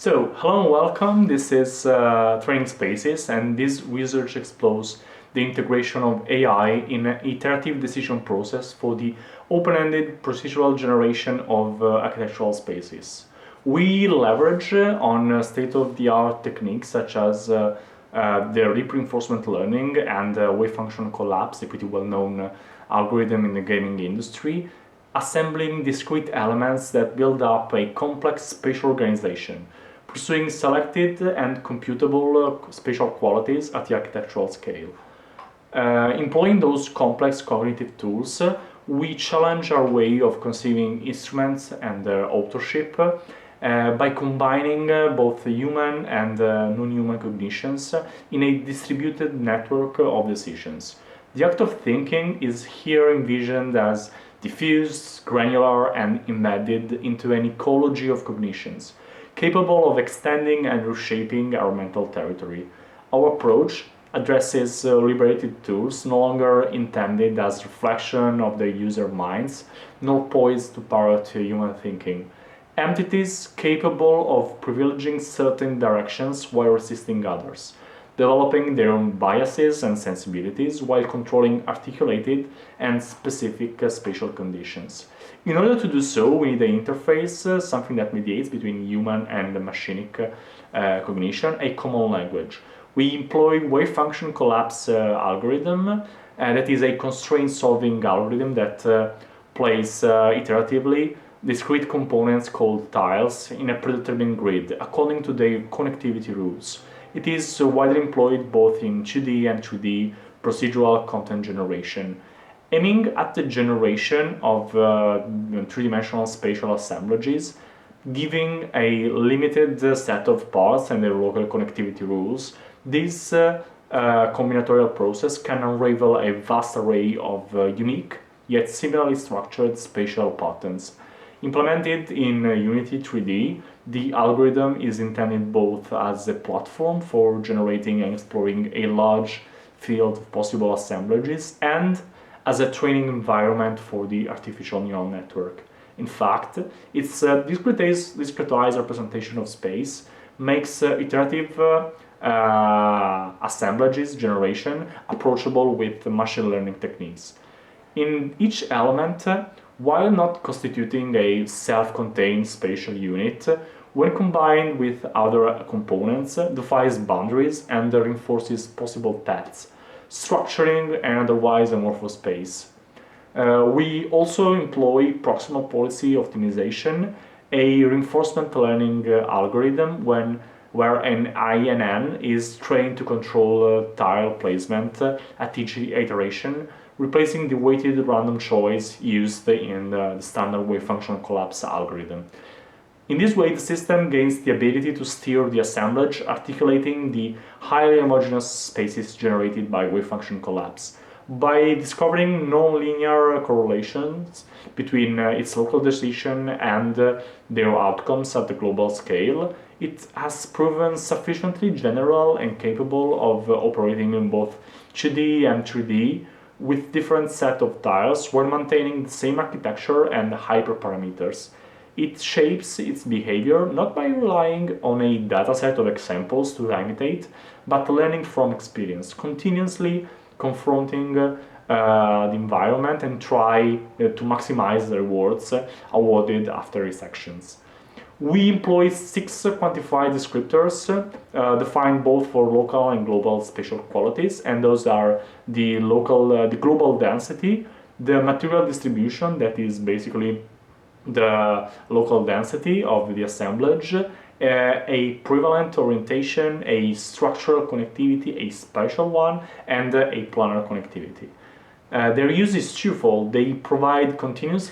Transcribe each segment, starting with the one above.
Hello and welcome. This is Training Spaces, and this research explores the integration of AI in an iterative decision process for the open-ended procedural generation of architectural spaces. We leverage on state-of-the-art techniques such as the deep reinforcement learning and wave function collapse, a pretty well-known algorithm in the gaming industry, assembling discrete elements that build up a complex spatial organization, pursuing selected and computable spatial qualities at the architectural scale. Employing those complex cognitive tools, we challenge our way of conceiving instruments and their authorship by combining both human and non-human cognitions in a distributed network of decisions. The act of thinking is here envisioned as diffuse, granular, and embedded into an ecology of cognitions, capable of extending and reshaping our mental territory. Our approach addresses liberated tools no longer intended as reflection of the user minds, nor poised to parrot human thinking. Entities capable of privileging certain directions while resisting others, developing their own biases and sensibilities while controlling articulated and specific spatial conditions. In order to do so, we need an interface, something that mediates between human and machinic cognition, a common language. We employ wave function collapse algorithm, that is a constraint solving algorithm that places iteratively discrete components called tiles in a predetermined grid according to their connectivity rules. It is widely employed both in 2D and 3D procedural content generation, aiming at the generation of three-dimensional spatial assemblages, giving a limited set of parts and their local connectivity rules. This combinatorial process can unravel a vast array of unique yet similarly structured spatial patterns. Implemented in Unity 3D, the algorithm is intended both as a platform for generating and exploring a large field of possible assemblages and as a training environment for the artificial neural network. In fact, its discretized representation of space makes iterative assemblages generation approachable with machine learning techniques. In each element, while not constituting a self-contained spatial unit, when combined with other components, defies boundaries and reinforces possible paths, structuring an otherwise amorphous space. We also employ proximal policy optimization, a reinforcement learning algorithm where an INN is trained to control tile placement at each iteration, replacing the weighted random choice used in the standard wave function collapse algorithm. In this way, the system gains the ability to steer the assemblage, articulating the highly homogeneous spaces generated by wave function collapse. By discovering nonlinear correlations between its local decision and their outcomes at the global scale, it has proven sufficiently general and capable of operating in both 2D and 3D with different set of tiles while maintaining the same architecture and hyperparameters. It shapes its behavior not by relying on a dataset of examples to imitate, but learning from experience, continuously confronting the environment and try to maximize the rewards awarded after its actions. We employ 6 quantified descriptors defined both for local and global spatial qualities, and those are the global density, the material distribution, that is basically the local density of the assemblage, a prevalent orientation, a structural connectivity, a spatial one, and a planar connectivity. Their use is twofold. They provide continuous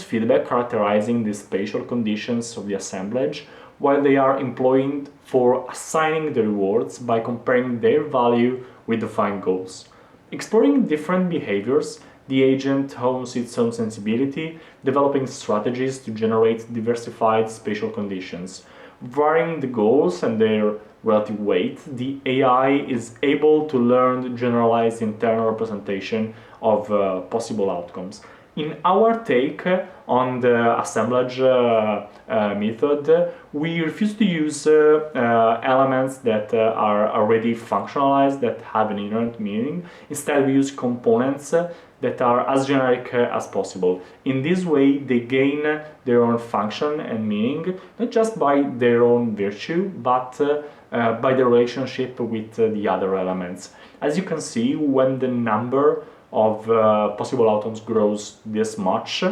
feedback characterizing the spatial conditions of the assemblage, while they are employed for assigning the rewards by comparing their value with defined goals. Exploring different behaviors, the agent hones its own sensibility, developing strategies to generate diversified spatial conditions. Varying the goals and their relative weight, the AI is able to learn generalized internal representation of possible outcomes. In our take on the assemblage method, we refuse to use elements that are already functionalized, that have an inherent meaning. Instead, we use components that are as generic as possible. In this way, they gain their own function and meaning, not just by their own virtue, but by the relationship with the other elements. As you can see, when the number of possible outcomes grows this much,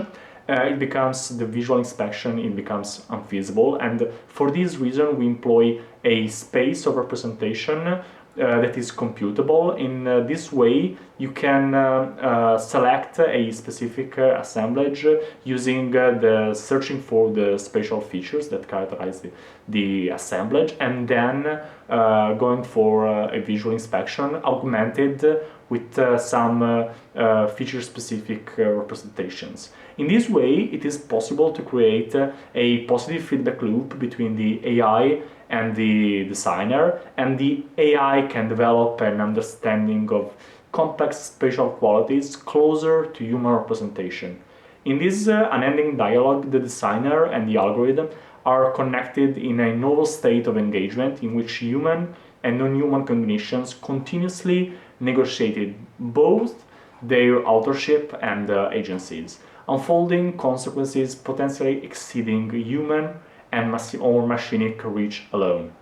it becomes, the visual inspection, it becomes unfeasible, and for this reason we employ a space of representation that is computable. In this way you can select a specific assemblage using the searching for the spatial features that characterize the assemblage, and then going for a visual inspection augmented with some feature-specific representations. In this way, it is possible to create a positive feedback loop between the AI and the designer, and the AI can develop an understanding of complex spatial qualities closer to human representation. In this unending dialogue, the designer and the algorithm are connected in a novel state of engagement in which human and non-human cognitions continuously negotiated both their authorship and agencies, unfolding consequences potentially exceeding human and or machinic reach alone.